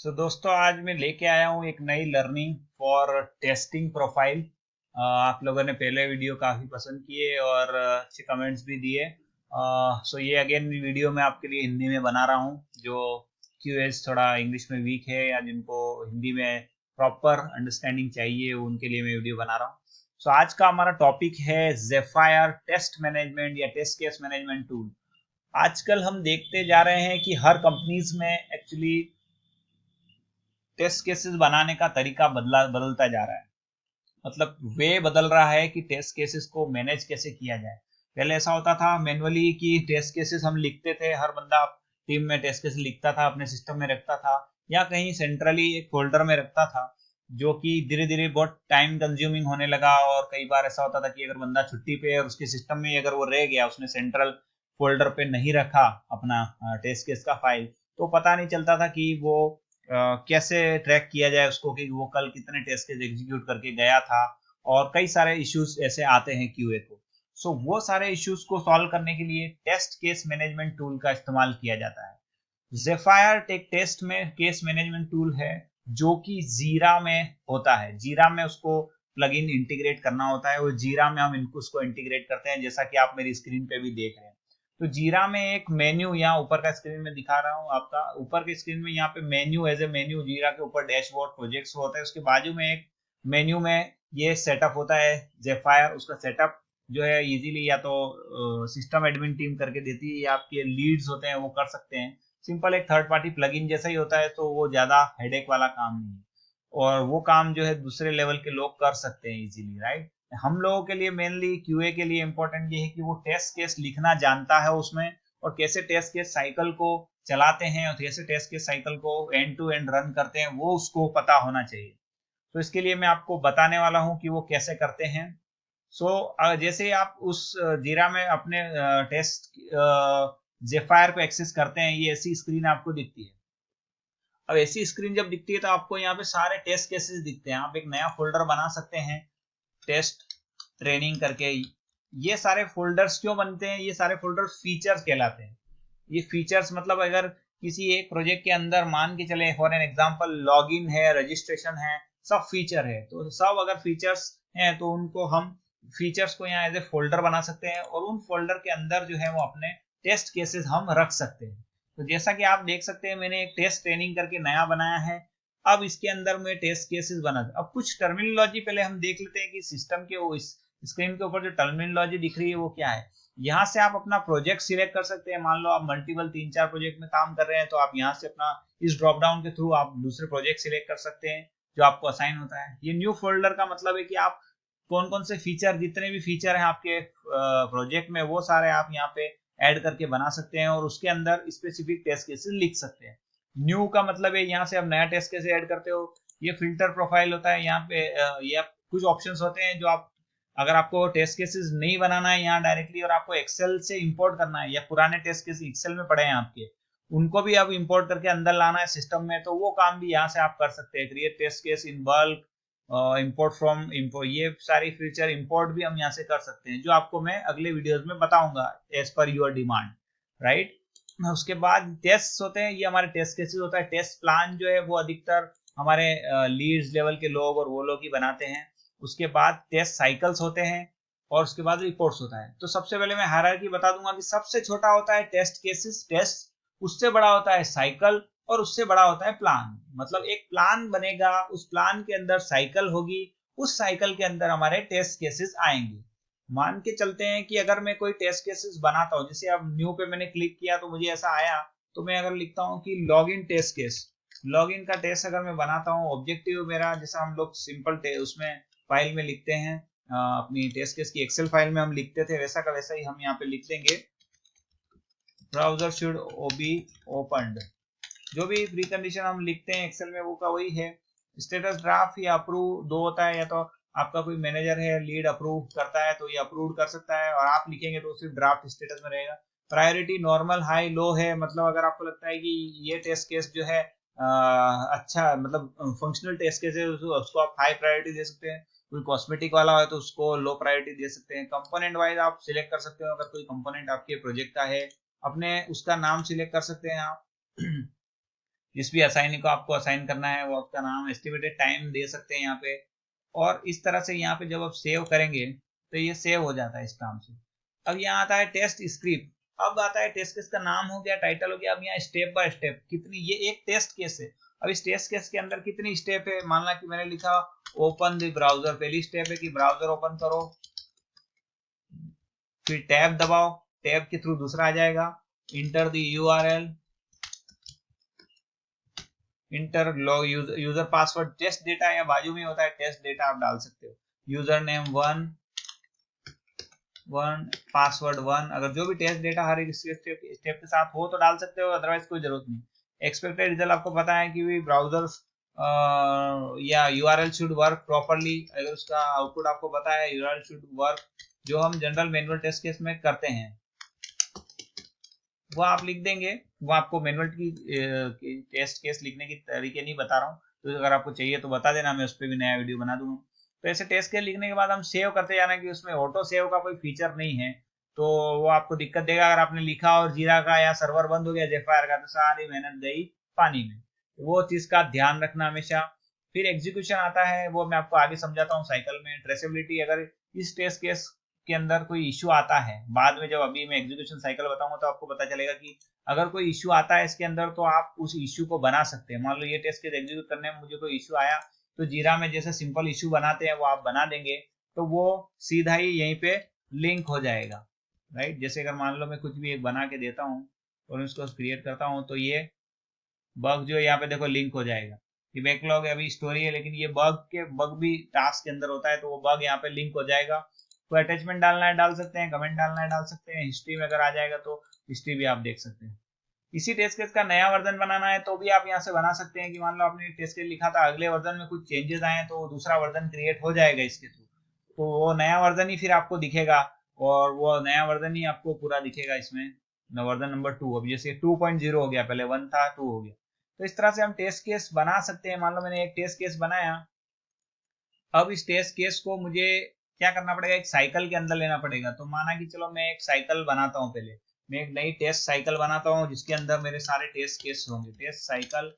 दोस्तों आज मैं लेके आया हूँ एक नई लर्निंग फॉर टेस्टिंग प्रोफाइल। आप लोगों ने पहले वीडियो काफ़ी पसंद किए और अच्छे कमेंट्स भी दिए। ये अगेन वीडियो मैं आपके लिए हिंदी में बना रहा हूँ, जो क्यूएस थोड़ा इंग्लिश में वीक है या जिनको हिंदी में प्रॉपर अंडरस्टैंडिंग चाहिए उनके लिए मैं वीडियो बना रहा हूँ। आज का हमारा टॉपिक है ज़ेफायर टेस्ट मैनेजमेंट या टेस्ट केस मैनेजमेंट टूल। आजकल हम देखते जा रहे हैं कि हर कंपनीज में एक्चुअली टेस्ट केसेस बनाने का तरीका बदलता जा रहा है। मतलब वे बदल रहा है कि टेस्ट केसेस को मैनेज कैसे किया जाए। पहले ऐसा होता था मैनुअली कि टेस्ट केसेस हम लिखते थे, हर बंदा टीम में टेस्ट केसेस लिखता था, अपने सिस्टम में रखता था या कहीं सेंट्रली एक फोल्डर में रखता था, जो कि धीरे धीरे बहुत टाइम कंज्यूमिंग होने लगा। और कई बार ऐसा होता था कि अगर बंदा छुट्टी पे है और उसके सिस्टम में अगर वो रह गया, उसने सेंट्रल फोल्डर पे नहीं रखा अपना टेस्ट केस का फाइल, तो पता नहीं चलता था कि वो कैसे ट्रैक किया जाए उसको कि वो कल कितने टेस्ट केस एग्जीक्यूट करके गया था। और कई सारे इश्यूज ऐसे आते हैं क्यूए को। वो सारे इश्यूज को सॉल्व करने के लिए टेस्ट केस मैनेजमेंट टूल का इस्तेमाल किया जाता है। ज़ेफायर एक टेस्ट में केस मैनेजमेंट टूल है जो कि जीरा में होता है। जीरा में उसको प्लगइन इंटीग्रेट करना होता है, वो जीरा में हम इनको उसको इंटीग्रेट करते हैं, जैसा कि आप मेरी स्क्रीन पे भी देख रहे हैं। तो जीरा में एक मेन्यू यहाँ ऊपर का स्क्रीन में दिखा रहा हूँ, आपका ऊपर के स्क्रीन में यहाँ पे मेन्यू एज ए मेन्यू, जीरा के ऊपर डैशबोर्ड प्रोजेक्ट्स होता है, उसके बाजू में एक मेन्यू में ये सेटअप होता है ज़ेफायर। उसका सेटअप जो है इजीली या तो सिस्टम एडमिन टीम करके देती है या आपके लीड्स होते हैं वो कर सकते हैं। सिंपल एक थर्ड पार्टी प्लगइन जैसा ही होता है, तो वो ज्यादा हेडेक वाला काम नहीं है और वो काम जो है दूसरे लेवल के लोग कर सकते हैं इजीली, राइट। हम लोगों के लिए मेनली क्यूए के लिए इंपॉर्टेंट ये है कि वो टेस्ट केस लिखना जानता है उसमें, और कैसे टेस्ट केस साइकिल को चलाते हैं और कैसे टेस्ट केस साइकिल को एंड टू एंड रन करते हैं, वो उसको पता होना चाहिए। तो इसके लिए मैं आपको बताने वाला हूँ कि वो कैसे करते हैं। जैसे आप उस जीरा में अपने टेस्ट ज़ेफायर को एक्सेस करते हैं, ये ऐसी स्क्रीन आपको दिखती है। अब ऐसी स्क्रीन जब दिखती है तो आपको यहाँ पे सारे टेस्ट केसेस दिखते हैं। आप एक नया फोल्डर बना सकते हैं, टेस्ट ट्रेनिंग करके। ये सारे फोल्डर्स क्यों बनते हैं? ये सारे फोल्डर फीचर्स कहलाते हैं। ये फीचर्स मतलब अगर किसी एक प्रोजेक्ट के अंदर मान के चले फॉर एन एग्जांपल लॉगिन है, रजिस्ट्रेशन है, सब फीचर है, तो सब अगर फीचर्स हैं तो उनको हम फीचर्स को यहाँ एज ए फोल्डर बना सकते हैं और उन फोल्डर के अंदर जो है वो अपने टेस्ट केसेस हम रख सकते हैं। तो जैसा कि आप देख सकते हैं मैंने एक टेस्ट ट्रेनिंग करके नया बनाया है। अब इसके अंदर में टेस्ट केसेस बना। अब कुछ टर्मिनोलॉजी पहले हम देख लेते हैं कि सिस्टम के वो इस स्क्रीन के ऊपर जो टर्मिनोलॉजी दिख रही है वो क्या है। यहाँ से आप अपना प्रोजेक्ट सिलेक्ट कर सकते हैं। मान लो आप मल्टीपल 3-4 प्रोजेक्ट में काम कर रहे हैं, तो आप यहाँ से अपना इस ड्रॉप डाउन के थ्रू आप दूसरे प्रोजेक्ट सिलेक्ट कर सकते हैं जो आपको असाइन होता है। ये न्यू फोल्डर का मतलब है कि आप कौन कौन से फीचर, जितने भी फीचर हैं आपके प्रोजेक्ट में, वो सारे आप यहाँ पे ऐड करके बना सकते हैं और उसके अंदर स्पेसिफिक टेस्ट केसेस लिख सकते हैं। न्यू का मतलब है यहाँ से आप नया टेस्ट केस ऐड करते हो। ये फिल्टर प्रोफाइल होता है। यहाँ पे ये कुछ ऑप्शंस होते हैं जो आप, अगर आपको टेस्ट केसेस नहीं बनाना है यहाँ डायरेक्टली और आपको एक्सेल से इंपोर्ट करना है, या पुराने टेस्ट केस एक्सेल में पड़े हैं आपके, उनको भी आप इंपोर्ट करके अंदर लाना है सिस्टम में, तो वो काम भी यहाँ से आप कर सकते हैं। Create test case in bulk, import from import, ये सारी फीचर इंपोर्ट भी हम यहाँ से कर सकते हैं, जो आपको मैं अगले वीडियोस में बताऊंगा as per your demand, right. उसके बाद टेस्ट होते हैं, ये हमारे टेस्ट केसेस होता है। टेस्ट प्लान जो है वो अधिकतर हमारे लीड्स लेवल के लोग और वो लोग ही बनाते हैं। उसके बाद टेस्ट साइकिल्स होते हैं और उसके बाद रिपोर्ट्स होता है। तो सबसे पहले मैं हायरार्की बता दूंगा कि सबसे छोटा होता है टेस्ट केसेस, टेस्ट, उससे बड़ा होता है साइकिल और उससे बड़ा होता है प्लान। मतलब एक प्लान बनेगा, उस प्लान के अंदर साइकिल होगी, उस साइकिल के अंदर हमारे टेस्ट केसेस आएंगे। मान के चलते हैं कि अगर मैं कोई टेस्ट केसेस बनाता हूँ, जैसे अब न्यू पे मैंने क्लिक किया तो मुझे ऐसा आया, तो मैं अगर लिखता हूँ कि लॉगिन टेस्ट केस, लॉगिन का टेस्ट अगर मैं बनाता हूँ, ऑब्जेक्टिव मेरा जैसा हम लोग सिंपल उसमें फाइल में लिखते हैं, अपनी टेस्ट केस की एक्सेल फाइल में हम लिखते थे, वैसा का वैसा ही हम यहाँ पे लिख देंगे। ब्राउजर शुड बी ओपन्ड, जो भी प्री कंडीशन हम लिखते हैं एक्सेल में वो का वही है। स्टेटस ड्राफ्ट या अप्रूव दो होता है, या तो आपका कोई मैनेजर है लीड अप्रूव करता है तो ये अप्रूव कर सकता है, और आप लिखेंगे तो सिर्फ ड्राफ्ट स्टेटस में रहेगा। प्रायोरिटी नॉर्मल, हाई, लो है, मतलब अगर आपको लगता है कि ये टेस्ट केस जो है अच्छा, मतलब फंक्शनल टेस्ट केस है, उसको आप हाई प्रायोरिटी दे सकते हैं। कोई कॉस्मेटिक वाला है तो उसको लो प्रायोरिटी दे सकते हैं। कंपोनेंट वाइज आप सिलेक्ट कर सकते हो, अगर कोई कंपोनेंट आपके प्रोजेक्ट का है, अपने उसका नाम सिलेक्ट कर सकते हैं आप। जिस भी असाइनी को आपको असाइन करना है वो आपका नाम, एस्टिमेटेड टाइम दे सकते हैं यहाँ पे। और इस तरह से यहाँ पे जब आप सेव करेंगे तो ये सेव हो जाता है इस नाम से। अब यहाँ आता है टेस्ट स्क्रिप्ट। अब आता है टेस्ट केस का नाम हो गया, टाइटल हो गया। अब यहाँ स्टेप बाय स्टेप कितनी, ये एक टेस्ट केस है। अब इस टेस्ट केस के अंदर कितनी स्टेप है, मान ला कि मैंने लिखा ओपन द ब्राउजर, पहली स्टेप है कि ब्राउजर ओपन करो, फिर टैब दबाओ, टैब के थ्रू दूसरा आ जाएगा, enter the URL, enter log user password, test data या बाजू में होता है टेस्ट डेटा, आप डाल सकते हो, यूजर नेम 1 पासवर्ड 1, अगर जो भी टेस्ट डेटा हर एक स्टेप के साथ हो तो डाल सकते हो, अदरवाइज कोई जरूरत नहीं। एक्सपेक्टेड रिजल्ट आपको पता है कि ब्राउजर या यूआरएल शुड वर्क प्रॉपरली, अगर उसका आउटपुट आपको पता है यूआरएल शुड वर्क, जो हम जनरल मैनुअल टेस्ट केस में करते हैं वो आप लिख देंगे। वो आपको मैनुअल की टेस्ट केस लिखने की तरीके नहीं बता रहा हूँ, तो अगर आपको चाहिए तो बता देना, मैं उस पर भी नया वीडियो बना दूंगा। तो ऐसे टेस्ट केस लिखने के बाद हम सेव करते जाना, कि उसमें ऑटो सेव का कोई फीचर नहीं है, तो वो आपको दिक्कत देगा। अगर आपने लिखा और जीरा का या सर्वर बंद हो गया जेफायर का, तो सारी मेहनत गई पानी में। वो चीज का ध्यान रखना हमेशा। फिर एग्जीक्यूशन आता है, वो मैं आपको आगे समझाता हूँ साइकिल में। ट्रेसेबिलिटी, अगर इस टेस्ट केस के अंदर कोई इश्यू आता है, बाद में जब अभी मैं एग्जीक्यूशन साइकिल बताऊंगा तो आपको पता चलेगा कि अगर कोई इश्यू आता है इसके अंदर तो आप उस इश्यू को बना सकते हैं। मान लो ये टेस्ट केस एग्जीक्यूट करने में मुझे कोई इश्यू आया, तो जीरा में जैसे सिंपल इश्यू बनाते हैं वो आप बना देंगे, तो वो सीधा ही यहीं पे लिंक हो जाएगा, राइट। जैसे अगर मान लो मैं कुछ भी एक बना के देता हूँ और इसको क्रिएट करता हूँ, तो ये बग जो है यहाँ पे देखो लिंक हो जाएगा। ये बैकलॉग है, अभी स्टोरी है, लेकिन ये बग भी टास्क के अंदर होता है, तो वो बग यहाँ पे लिंक हो जाएगा। कोई अटैचमेंट डालना है डाल सकते हैं, कमेंट डालना है डाल सकते हैं, हिस्ट्री में अगर आ जाएगा तो हिस्ट्री भी आप देख सकते हैं। इसी टेस्ट केस का नया वर्जन बनाना है तो भी आप यहाँ से बना सकते हैं, कि मान लो आपने टेस्ट केस लिखा था, अगले वर्जन में कुछ चेंजेस आए तो दूसरा वर्जन क्रिएट हो जाएगा इसके थ्रू, तो वो नया वर्जन ही फिर आपको दिखेगा, और वो नया वर्जन ही आपको पूरा दिखेगा इसमें, वर्जन नंबर 2। अब जैसे 2.0 हो गया, पहले 1 था 2 हो गया। तो इस तरह से हम टेस्ट केस बना सकते हैं। मान लो मैंने एक टेस्ट केस बनाया, अब इस टेस्ट केस को मुझे क्या करना पड़ेगा, एक साइकिल के अंदर लेना पड़ेगा। तो माना कि चलो मैं एक साइकिल बनाता हूँ, पहले मैं एक नई टेस्ट साइकिल बनाता हूँ जिसके अंदर मेरे सारे टेस्ट केस होंगे। टेस्ट साइकिल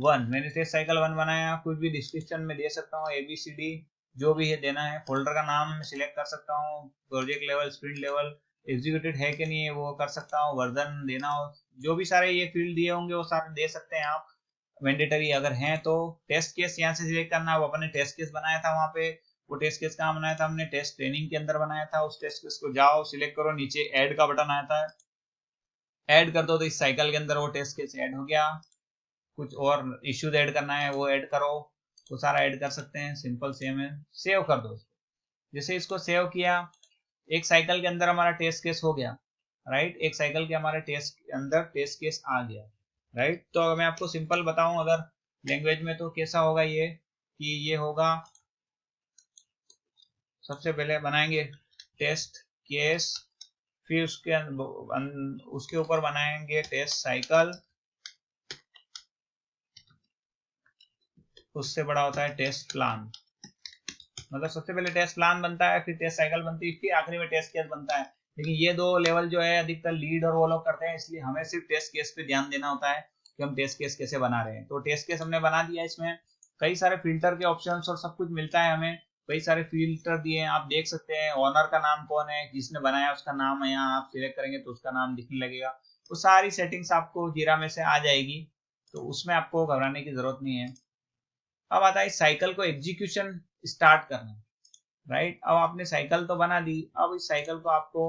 1, मैंने टेस्ट साइकिल 1 बनाया, कुछ भी डिस्क्रिप्शन में दे सकता हूँ, ABCD जो भी है देना है, फोल्डर का नाम सिलेक्ट कर सकता हूँ, project level, sprint level, executed है कि नहीं है वो कर सकता हूँ, वर्जन देना हो, जो भी सारे ये फील्ड दिए होंगे वो सारे दे सकते हैं आप मैंडेटरी अगर हैं तो। टेस्ट केस यहाँ से सिलेक्ट करना, वो अपने टेस्ट केस बनाया था वहां पे, वो टेस्ट केस कहाँ बनाया था हमने, टेस्ट ट्रेनिंग के अंदर बनाया था। उस टेस्ट केस को जाओ सिलेक्ट करो, नीचे ऐड का बटन आता है, ऐड कर दो, तो इस साइकिल के अंदर वो टेस्ट केस ऐड हो गया। कुछ और इश्यूज ऐड करना है वो ऐड करो, वो सारा ऐड कर सकते हैं, सिंपल सेम है। सेव कर दो। जैसे इसको सेव किया, एक साइकिल के अंदर हमारा टेस्ट केस हो गया, राइट। एक साइकिल के हमारे टेस्ट के अंदर टेस्ट केस आ गया, राइट। तो अगर मैं आपको सिंपल बताऊं अगर लैंग्वेज में, तो कैसा होगा ये, कि ये होगा, सबसे पहले बनाएंगे टेस्ट केस, फिर उसके ऊपर बनाएंगे टेस्ट साइकिल, उससे बड़ा होता है टेस्ट प्लान। मतलब सबसे पहले टेस्ट प्लान बनता है, फिर टेस्ट साइकिल बनती है, फिर आखिरी में टेस्ट केस बनता है। लेकिन ये दो लेवल जो है अधिकतर लीड और वो लोग करते हैं, इसलिए हमें सिर्फ टेस्ट केस पे ध्यान देना होता है कि हम टेस्ट केस कैसे बना रहे हैं। तो टेस्ट केस हमने बना दिया, इसमें कई सारे फिल्टर के ऑप्शन और सब कुछ मिलता है हमें, कई सारे फिल्टर दिए हैं, आप देख सकते हैं। ऑनर का नाम कौन है, जिसने बनाया उसका नाम है, यहाँ आप सिलेक्ट करेंगे तो उसका नाम दिखने लगेगा। वो सारी सेटिंग्स आपको जीरा में से आ जाएगी, तो उसमें आपको घबराने की जरूरत नहीं है। अब आता है साइकिल को एग्जीक्यूशन स्टार्ट करना, राइट। अब आपने साइकिल तो बना दी, अब इस साइकिल को आपको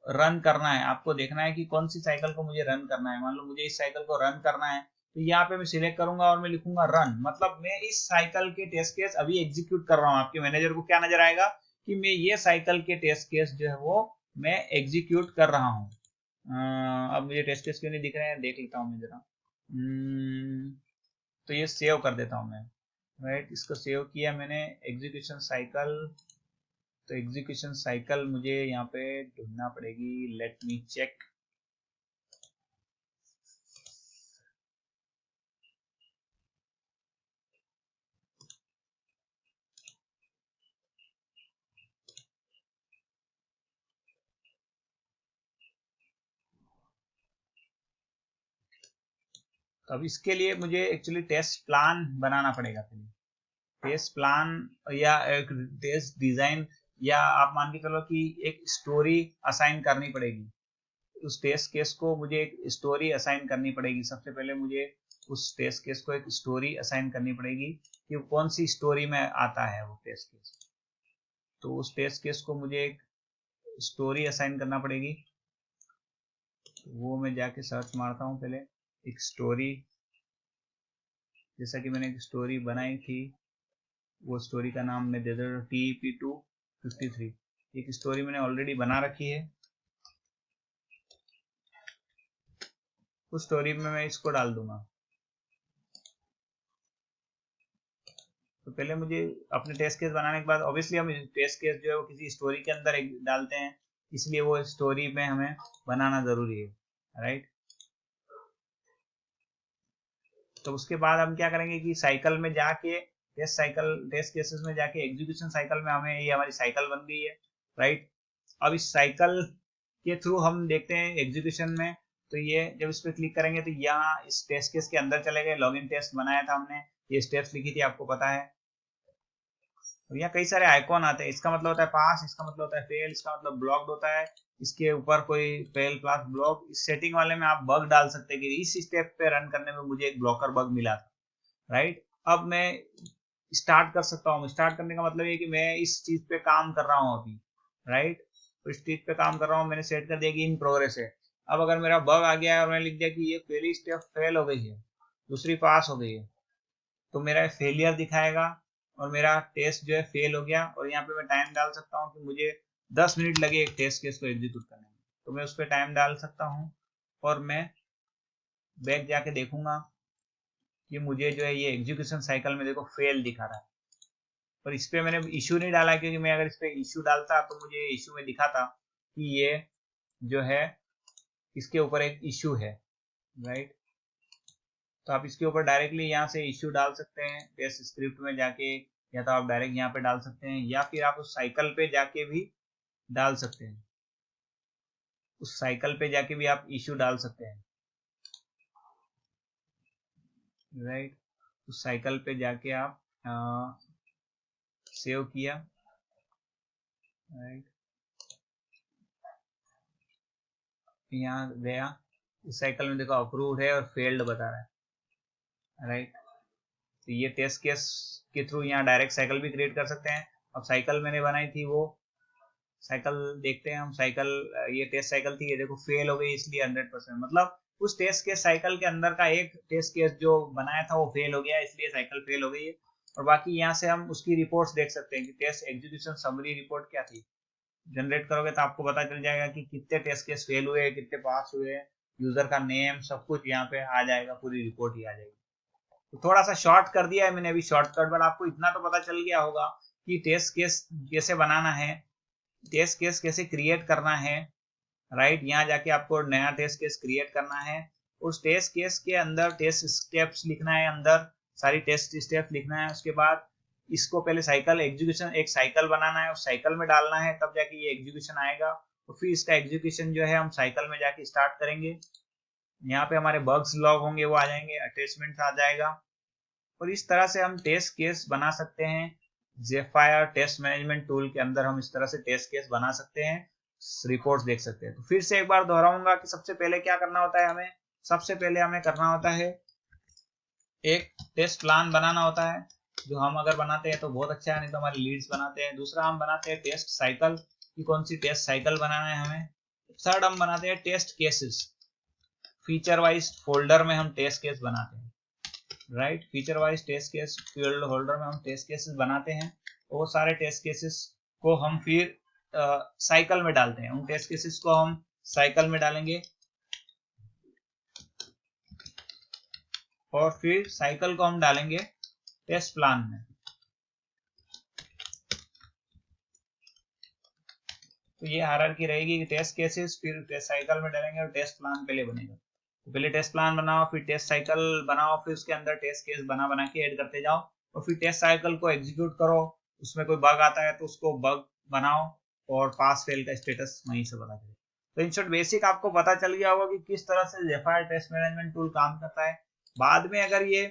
रन करना है। आपको देखना है कि कौन सी साइकिल को मुझे रन करना है। मान लो मुझे इस साइकिल को रन करना है, तो यहाँ पे मैं सिलेक्ट करूंगा और मैं लिखूंगा रन, मतलब मैं इस साइकिल के टेस्ट केस अभी एग्जीक्यूट कर रहा हूँ। आपके मैनेजर को क्या नजर आएगा कि मैं ये साइकिल के टेस्ट केस जो है वो मैं एग्जीक्यूट कर रहा हूँ। अब मुझे टेस्ट केस क्यों नहीं दिख रहे हैं, देख लेता हूँ मैं जरा। तो ये सेव कर देता हूँ मैं, राइट। इसको सेव किया मैंने, एग्जीक्यूशन साइकिल। तो एग्जीक्यूशन साइकिल मुझे यहाँ पे ढूंढना पड़ेगी, लेट मी चेक। अब इसके लिए मुझे एक्चुअली टेस्ट प्लान बनाना पड़ेगा पहले, टेस्ट प्लान या एक टेस्ट डिजाइन, या आप मान के चलो कि एक स्टोरी असाइन करनी पड़ेगी। उस टेस्ट केस को मुझे एक स्टोरी असाइन करनी पड़ेगी। सबसे पहले मुझे उस टेस्ट केस को एक स्टोरी असाइन करनी पड़ेगी कि कौन सी स्टोरी में आता है वो टेस्ट केस। तो उस टेस्ट केस को मुझे एक स्टोरी असाइन करना पड़ेगी। वो मैं जाके सर्च मारता हूँ पहले, एक स्टोरी, जैसा कि मैंने एक स्टोरी बनाई थी, वो स्टोरी का नाम मैं दे देता हूँ TEP253। एक स्टोरी मैंने ऑलरेडी बना रखी है, उस स्टोरी में मैं इसको डाल दूंगा। तो पहले मुझे अपने टेस्ट केस बनाने के बाद ऑब्वियसली हम टेस्ट केस जो है वो किसी स्टोरी के अंदर डालते हैं, इसलिए वो स्टोरी में हमें बनाना जरूरी है, राइट। तो उसके बाद हम क्या करेंगे कि साइकिल में जाके टेस्ट केसेस में जाके एग्जीक्यूशन साइकिल में हमें ये हमारी साइकिल बन गई है, राइट। अब इस साइकिल के थ्रू हम देखते हैं एग्जीक्यूशन में, तो ये जब इस पर क्लिक करेंगे तो यहाँ इस टेस्ट केस के अंदर चले गए। लॉगिन टेस्ट बनाया था हमने, ये स्टेप्स लिखी थी, आपको पता है। तो यहाँ कई सारे आइकॉन आते हैं, इसका मतलब होता है पास, इसका मतलब होता है फेल, इसका मतलब ब्लॉक्ड होता है, इसके ऊपर कोई फेल प्लस ब्लॉक। इस सेटिंग वाले में आप बग डाल सकते हैं कि इस स्टेप पे रन करने में मुझे एक ब्लॉकर बग मिला था, राइट। अब मैं स्टार्ट कर सकता हूँ। स्टार्ट करने का मतलब ये कि मैं इस चीज पे काम कर रहा हूँ अभी, राइट। तो इस चीज पे काम कर रहा हूँ, मैंने सेट कर दिया कि इन प्रोग्रेस है। अब अगर मेरा बग आ गया है और मैंने लिख दिया कि ये पहली स्टेप फेल हो गई है, दूसरी पास हो गई है, तो मेरा फेलियर दिखाएगा और मेरा टेस्ट जो है फेल हो गया। और यहाँ पे मैं टाइम डाल सकता हूँ कि मुझे 10 मिनट लगे एक टेस्ट केस को एग्जीक्यूट करने में, तो मैं उस पर टाइम डाल सकता हूँ और मैं बैक जाके देखूंगा कि मुझे जो है ये एग्जीक्यूशन साइकिल में देखो फेल दिखा रहा है। पर इस पे मैंने इशू नहीं डाला, क्योंकि मैं अगर इस पे इशू डालता तो मुझे इशू में दिखाता कि ये जो है इसके ऊपर एक इशू है, राइट। तो आप इसके ऊपर डायरेक्टली यहाँ से इश्यू डाल सकते हैं टेस्ट स्क्रिप्ट में जाके, या तो आप डायरेक्ट यहाँ पे डाल सकते हैं, या फिर आप उस साइकिल पे जाके भी डाल सकते हैं। उस साइकिल पे जाके भी आप इश्यू डाल सकते हैं, राइट। उस साइकिल पे जाके आप सेव किया, राइट, यहाँ गया, इस साइकिल में देखो अप्रूव्ड है और फेल्ड बता रहा है, राइट। तो ये टेस्ट केस के थ्रू यहाँ डायरेक्ट साइकिल भी क्रिएट कर सकते हैं। अब साइकिल मैंने बनाई थी, वो साइकिल देखते हैं हम। साइकिल, ये टेस्ट साइकिल थी, ये देखो फेल हो गई, इसलिए 100%, मतलब उस टेस्ट केस साइकिल के अंदर का एक टेस्ट केस जो बनाया था वो फेल हो गया, इसलिए साइकिल फेल हो गई है। और बाकी यहाँ से हम उसकी रिपोर्ट्स देख सकते हैं कि टेस्ट एग्जीक्यूशन समरी रिपोर्ट क्या थी। जनरेट करोगे तो आपको पता चल जाएगा कि कितने टेस्ट केस फेल हुए, कितने पास हुए, यूजर का नेम, सब कुछ यहाँ पे आ जाएगा, पूरी रिपोर्ट ही आ जाएगी। तो थोड़ा सा शॉर्ट कर दिया है मैंने अभी शॉर्टकट, बट आपको इतना तो पता चल गया होगा कि टेस्ट केस कैसे बनाना है, टेस्ट केस कैसे क्रिएट करना है, राइट। यहाँ जाके आपको नया टेस्ट केस क्रिएट करना है, उस टेस्ट केस के अंदर टेस्ट स्टेप्स लिखना है, अंदर सारी टेस्ट स्टेप्स लिखना है। उसके बाद इसको पहले साइकिल एग्जीक्यूशन, एक साइकिल बनाना है, उस साइकिल में डालना है, तब जाके ये एग्जीक्यूशन आएगा। तो फिर इसका एग्जीक्यूशन जो है हम साइकिल में जाके स्टार्ट करेंगे। यहाँ पे हमारे बग्स लॉग होंगे, वो आ जाएंगे, अटैचमेंट आ जाएगा। और इस तरह से हम टेस्ट केस बना सकते हैं। जेफायर टेस्ट मैनेजमेंट टूल के अंदर हम इस तरह से टेस्ट केस बना सकते हैं, रिपोर्ट्स देख सकते हैं। तो फिर से एक बार दोहराऊंगा कि सबसे पहले क्या करना होता है हमें। सबसे पहले हमें करना होता है एक टेस्ट प्लान बनाना होता है, जो हम अगर बनाते हैं तो बहुत अच्छा है, नहीं तो हमारे लीड्स बनाते हैं। दूसरा हम बनाते हैं टेस्ट साइकिल, कि कौन सी टेस्ट साइकिल बनाना है हमें। थर्ड हम बनाते हैं test cases, feature wise folder में हम टेस्ट केस बनाते हैं, right. Feature wise test case field holder में हम टेस्ट केसेस बनाते हैं। वो सारे टेस्ट केसेस को हम फिर साइकिल में डालते हैं। उन टेस्ट केसेस को हम साइकिल में डालेंगे और फिर साइकिल को हम डालेंगे टेस्ट प्लान में। तो ये हायरार्की रहेगी कि टेस्ट केसेस फिर टेस्ट साइकिल में डालेंगे और टेस्ट प्लान पहले बनेगा। तो पहले टेस्ट प्लान बनाओ, फिर टेस्ट साइकिल बनाओ, फिर उसके अंदर टेस्ट केस बना बना के ऐड करते जाओ, और फिर टेस्ट साइकिल को एग्जीक्यूट करो। उसमें कोई बग आता है तो उसको बग बनाओ और पास फेल का स्टेटस वहीं से पता चले। तो इन शॉर्ट बेसिक आपको पता चल गया होगा कि किस तरह से जेफायर टेस्ट मैनेजमेंट टूल काम करता है, बाद में अगर ये